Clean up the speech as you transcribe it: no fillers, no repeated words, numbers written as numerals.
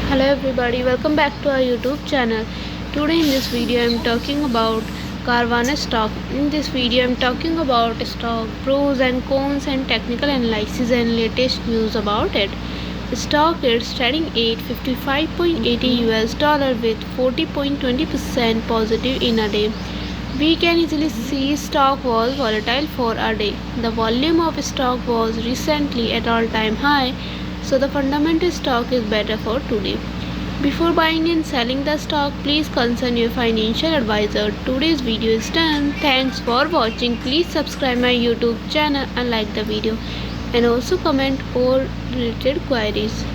Hello everybody, welcome back to our YouTube channel. Today in this video I am talking about Carvana stock. In this video I am talking about stock, pros and cons and technical analysis and latest news about it. The stock is trading at 55.80 US dollar with 40.20% positive in a day. We can easily see stock was volatile for a day. The volume of stock was recently at all-time high, so the fundamental stock is better for today. Before buying and selling the stock, please consult your financial advisor. Today's video is done. Thanks for watching. Please subscribe my YouTube channel and like the video, and also comment all related queries.